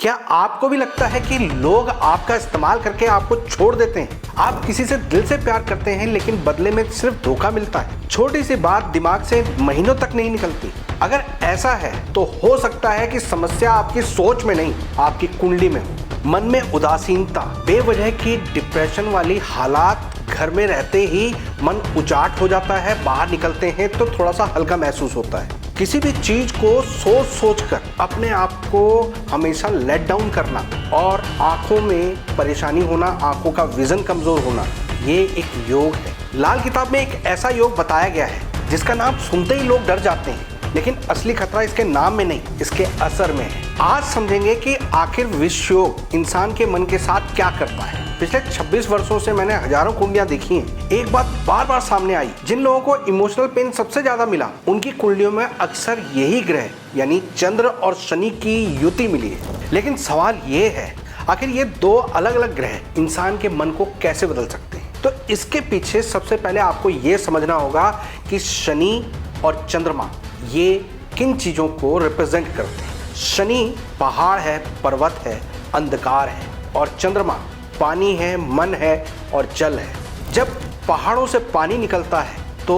क्या आपको भी लगता है कि लोग आपका इस्तेमाल करके आपको छोड़ देते हैं? आप किसी से दिल से प्यार करते हैं लेकिन बदले में सिर्फ धोखा मिलता है। छोटी सी बात दिमाग से महीनों तक नहीं निकलती। अगर ऐसा है तो हो सकता है कि समस्या आपकी सोच में नहीं, आपकी कुंडली में हो। मन में उदासीनता, बेवजह की डिप्रेशन वाली हालात, घर में रहते ही मन उचाट हो जाता है, बाहर निकलते हैं तो थोड़ा सा हल्का महसूस होता है। किसी भी चीज को सोच सोच कर अपने आप को हमेशा लेट डाउन करना और आंखों में परेशानी होना, आंखों का विजन कमजोर होना, ये एक योग है। लाल किताब में एक ऐसा योग बताया गया है जिसका नाम सुनते ही लोग डर जाते हैं, लेकिन असली खतरा इसके नाम में नहीं, इसके असर में है। आज समझेंगे कि आखिर विष योग इंसान के मन के साथ क्या करता है। पिछले 26 वर्षों से मैंने हजारों कुंडलियां देखी हैं। एक बात बार बार सामने आई, जिन लोगों को इमोशनल पेन सबसे ज्यादा मिला उनकी कुंडलियों में अक्सर यही ग्रह यानी चंद्र और शनि की युति मिली है। लेकिन सवाल ये है, आखिर ये दो अलग अलग ग्रह इंसान के मन को कैसे बदल सकते हैं? तो इसके पीछे सबसे पहले आपको ये समझना होगा कि शनि और चंद्रमा ये किन चीजों को रिप्रेजेंट करते हैं। शनि पहाड़ है, पर्वत है, अंधकार है, और चंद्रमा पानी है, मन है और जल है। जब पहाड़ों से पानी निकलता है तो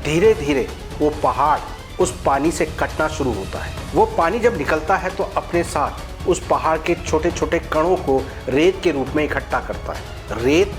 धीरे धीरे वो पहाड़ उस पानी से कटना शुरू होता है। वो पानी जब निकलता है तो अपने साथ उस पहाड़ के छोटे छोटे कणों को रेत के रूप में इकट्ठा करता है। रेत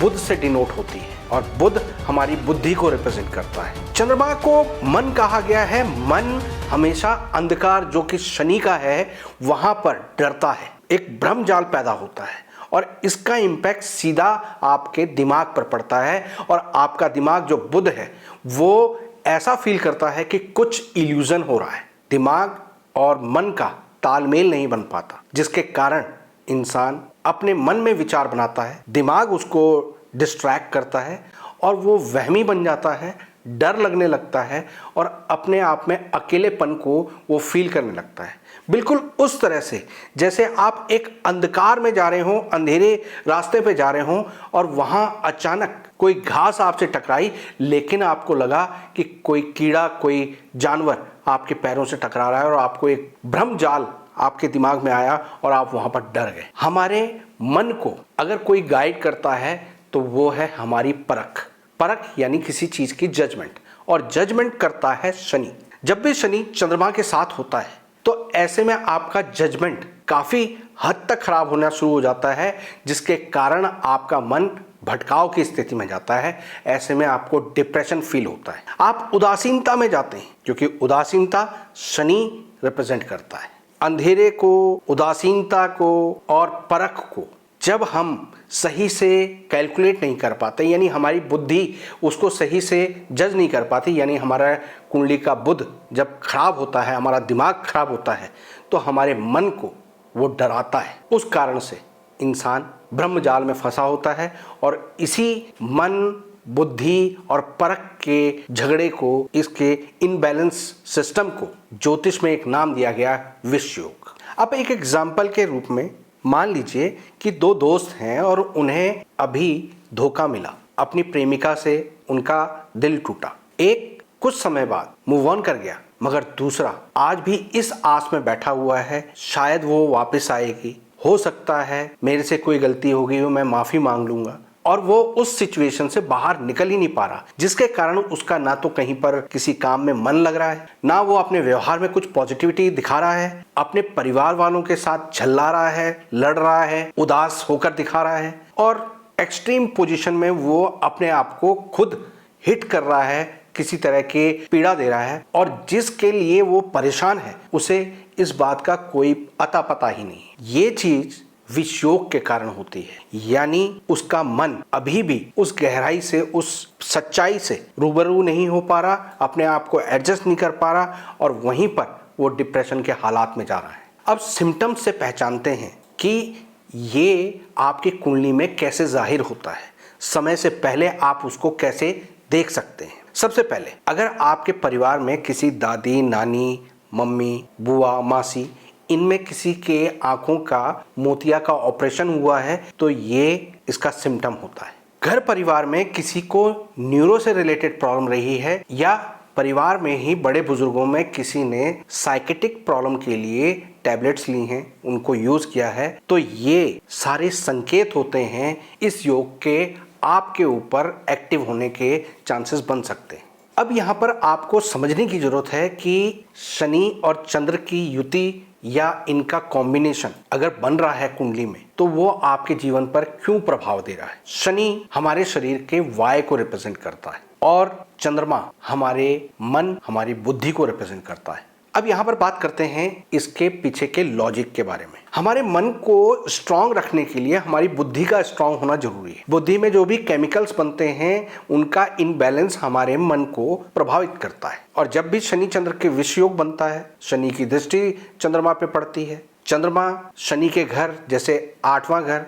बुध से डिनोट होती है और बुध हमारी बुद्धि को रिप्रेजेंट करता है। चंद्रमा को मन कहा गया है। मन हमेशा अंधकार जो कि शनि का है वहां पर डरता है, एक भ्रम जाल पैदा होता है और इसका इम्पैक्ट सीधा आपके दिमाग पर पड़ता है और आपका दिमाग जो बुध है वो ऐसा फील करता है कि कुछ इल्यूजन हो रहा है। दिमाग और मन का तालमेल नहीं बन पाता, जिसके कारण इंसान अपने मन में विचार बनाता है, दिमाग उसको डिस्ट्रैक्ट करता है और वो वहमी बन जाता है, डर लगने लगता है और अपने आप में अकेलेपन को वो फील करने लगता है। बिल्कुल उस तरह से जैसे आप एक अंधकार में जा रहे हो, अंधेरे रास्ते पे जा रहे हो और वहां अचानक कोई घास आपसे टकराई, लेकिन आपको लगा कि कोई कीड़ा, कोई जानवर आपके पैरों से टकरा रहा है और आपको एक भ्रम जाल आपके दिमाग में आया और आप वहां पर डर गए। हमारे मन को अगर कोई गाइड करता है तो वो है हमारी परख। परख यानी किसी चीज की जजमेंट, और जजमेंट करता है शनि। जब भी शनि चंद्रमा के साथ होता है तो ऐसे में आपका जजमेंट काफी हद तक खराब होना शुरू हो जाता है, जिसके कारण आपका मन भटकाव की स्थिति में जाता है। ऐसे में आपको डिप्रेशन फील होता है, आप उदासीनता में जाते हैं, क्योंकि उदासीनता शनि रिप्रेजेंट करता है। अंधेरे को, उदासीनता को और परख को जब हम सही से कैलकुलेट नहीं कर पाते, यानी हमारी बुद्धि उसको सही से जज नहीं कर पाती, यानी हमारा कुंडली का बुध जब खराब होता है, हमारा दिमाग खराब होता है, तो हमारे मन को वो डराता है। उस कारण से इंसान ब्रह्मजाल में फंसा होता है और इसी मन, बुद्धि और परख के झगड़े को, इसके इनबैलेंस सिस्टम को ज्योतिष में एक नाम दिया गया विष योग। अब एक एग्जाम्पल के रूप में मान लीजिए कि दो दोस्त हैं और उन्हें अभी धोखा मिला, अपनी प्रेमिका से उनका दिल टूटा। एक कुछ समय बाद मूव ऑन कर गया, मगर दूसरा आज भी इस आस में बैठा हुआ है शायद वो वापस आएगी, हो सकता है मेरे से कोई गलती हो गई हो, मैं माफी मांग लूंगा, और वो उस सिचुएशन से बाहर निकल ही नहीं पा रहा, जिसके कारण उसका ना तो कहीं पर किसी काम में मन लग रहा है, ना वो अपने व्यवहार में कुछ पॉजिटिविटी दिखा रहा है, अपने परिवार वालों के साथ झल्ला रहा है, लड़ रहा है, उदास होकर दिखा रहा है, और एक्सट्रीम पोजीशन में वो अपने आप को खुद हिट कर रहा है, किसी तरह के पीड़ा दे रहा है, और जिसके लिए वो परेशान है उसे इस बात का कोई अता पता ही नहीं। ये चीज विष योग के कारण होती है, यानी उसका मन अभी भी उस गहराई से, उस सच्चाई से रूबरू नहीं हो पा रहा, अपने आप को एडजस्ट नहीं कर पा रहा और वहीं पर वो डिप्रेशन के हालात में जा रहा है। अब सिम्टम्स से पहचानते हैं कि ये आपकी कुंडली में कैसे जाहिर होता है, समय से पहले आप उसको कैसे देख सकते हैं। सबसे पहले अगर आपके परिवार में किसी दादी, नानी, मम्मी, बुआ, मासी, इनमें किसी के आंखों का मोतिया का ऑपरेशन हुआ है तो ये इसका सिम्टम होता है। घर परिवार में किसी को न्यूरो से रिलेटेड प्रॉब्लम रही है, या परिवार में ही बड़े बुजुर्गों में किसी ने साइकेटिक प्रॉब्लम के लिए टैबलेट्स ली हैं, उनको यूज किया है, तो ये सारे संकेत होते हैं इस योग के आपके ऊपर एक्टिव होने के चांसेस बन सकते हैं। अब यहाँ पर आपको समझने की जरूरत है कि शनि और चंद्र की युति या इनका कॉम्बिनेशन अगर बन रहा है कुंडली में, तो वो आपके जीवन पर क्यों प्रभाव दे रहा है। शनि हमारे शरीर के वायु को रिप्रेजेंट करता है और चंद्रमा हमारे मन, हमारी बुद्धि को रिप्रेजेंट करता है। अब यहाँ पर बात करते हैं इसके पीछे के लॉजिक के बारे में। हमारे मन को स्ट्रांग रखने के लिए हमारी बुद्धि का स्ट्रांग होना जरूरी है। बुद्धि में जो भी केमिकल्स बनते हैं उनका इनबैलेंस हमारे मन को प्रभावित करता है, और जब भी शनि चंद्र के विष योग बनता है, शनि की दृष्टि चंद्रमा पे पड़ती है, चंद्रमा शनि के घर जैसे 8वां घर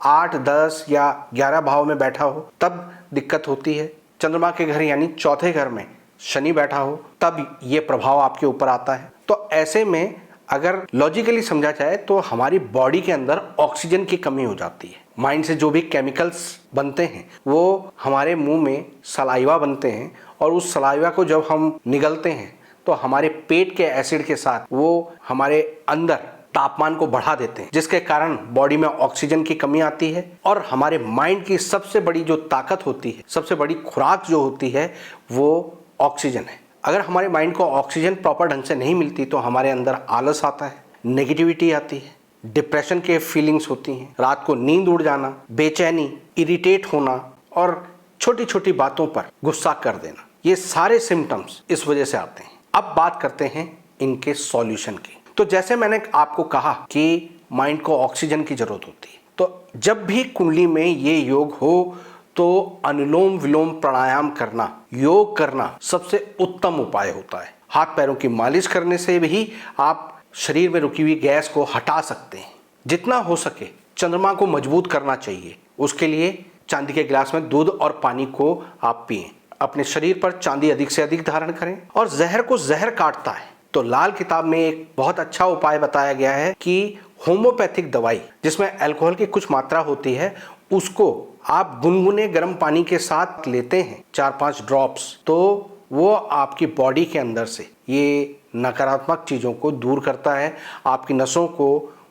8, 10 या 11 भाव में बैठा हो तब दिक्कत होती है। चंद्रमा के घर यानी चौथे घर में शनि बैठा हो तब ये प्रभाव आपके ऊपर आता है। तो ऐसे में अगर लॉजिकली समझा जाए तो हमारी बॉडी के अंदर ऑक्सीजन की कमी हो जाती है। माइंड से जो भी केमिकल्स बनते हैं वो हमारे मुंह में सलाइवा बनते हैं, और उस सलाइवा को जब हम निगलते हैं तो हमारे पेट के एसिड के साथ वो हमारे अंदर तापमान को बढ़ा देते हैं, जिसके कारण बॉडी में ऑक्सीजन की कमी आती है। और हमारे माइंड की सबसे बड़ी जो ताकत होती है, सबसे बड़ी खुराक जो होती है, वो ऑक्सीजन है। अगर हमारे माइंड को ऑक्सीजन प्रॉपर ढंग से नहीं मिलती तो हमारे अंदर आलस आता है, नेगेटिविटी आती है, डिप्रेशन के फीलिंग्स होती हैं, रात को नींद उड़ जाना, बेचैनी, इरिटेट होना और छोटी छोटी बातों पर गुस्सा कर देना, ये सारे सिम्टम्स इस वजह से आते हैं। अब बात करते हैं इनके सॉल्यूशन की। तो जैसे मैंने आपको कहा कि माइंड को ऑक्सीजन की जरूरत होती है, तो जब भी कुंडली में ये योग हो तो अनुलोम विलोम प्राणायाम करना, योग करना सबसे उत्तम उपाय होता है। हाथ पैरों की मालिश करने से भी आप शरीर में रुकी हुई गैस को हटा सकते हैं। जितना हो सके चंद्रमा को मजबूत करना चाहिए। उसके लिए चांदी के गिलास में दूध और पानी को आप पिएं। अपने शरीर पर चांदी अधिक से अधिक धारण करें। और जहर को जहर काटता है तो लाल किताब में एक बहुत अच्छा उपाय बताया गया है कि होम्योपैथिक दवाई जिसमें अल्कोहल की कुछ मात्रा होती है, उसको आप गुनगुने गर्म पानी के साथ लेते हैं 4-5 ड्रॉप्स, तो वो आपकी बॉडी के अंदर से ये नकारात्मक चीज़ों को दूर करता है। आपकी नसों को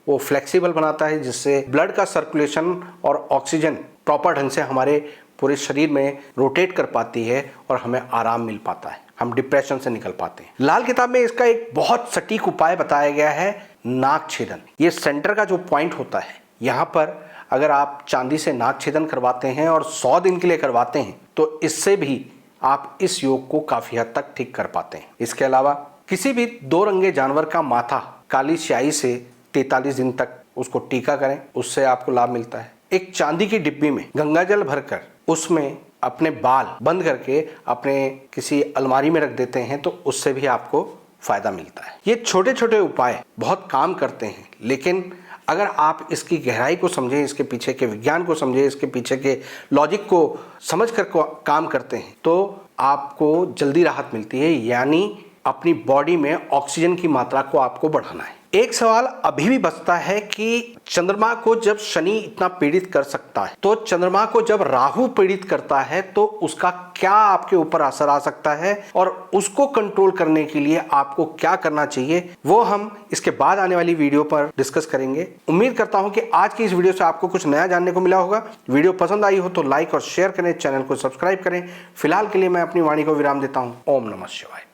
वो फ्लेक्सिबल बनाता है, जिससे ब्लड का सर्कुलेशन और ऑक्सीजन प्रॉपर ढंग से हमारे पूरे शरीर में रोटेट कर पाती है और हमें आराम मिल पाता है, हम डिप्रेशन से निकल पाते हैं। लाल किताब में इसका एक बहुत सटीक उपाय बताया गया है, नाक छेदन। ये सेंटर का जो पॉइंट होता है, यहाँ पर अगर आप चांदी से नाक छेदन करवाते हैं और 100 दिन के लिए करवाते हैं तो इससे भी आप इस योग को काफी हद तक ठीक कर पाते हैं। इसके अलावा किसी भी 2 रंगे जानवर का माथा काली स्याही से 43 दिन तक उसको टीका करें, उससे आपको लाभ मिलता है। एक चांदी की डिब्बी में गंगाजल भरकर उसमें अपने बाल बंद करके अपने किसी अलमारी में रख देते हैं तो उससे भी आपको फायदा मिलता है। ये छोटे छोटे उपाय बहुत काम करते हैं, लेकिन अगर आप इसकी गहराई को समझें, इसके पीछे के विज्ञान को समझें, इसके पीछे के लॉजिक को समझ कर काम करते हैं तो आपको जल्दी राहत मिलती है। यानी अपनी बॉडी में ऑक्सीजन की मात्रा को आपको बढ़ाना है। एक सवाल अभी भी बचता है कि चंद्रमा को जब शनि इतना पीड़ित कर सकता है तो चंद्रमा को जब राहु पीड़ित करता है तो उसका क्या आपके ऊपर असर आ सकता है, और उसको कंट्रोल करने के लिए आपको क्या करना चाहिए, वो हम इसके बाद आने वाली वीडियो पर डिस्कस करेंगे। उम्मीद करता हूं कि आज की इस वीडियो से आपको कुछ नया जानने को मिला होगा। वीडियो पसंद आई हो तो लाइक और शेयर करें, चैनल को सब्सक्राइब करें। फिलहाल के लिए मैं अपनी वाणी को विराम देता हूं। ओम नमः शिवाय।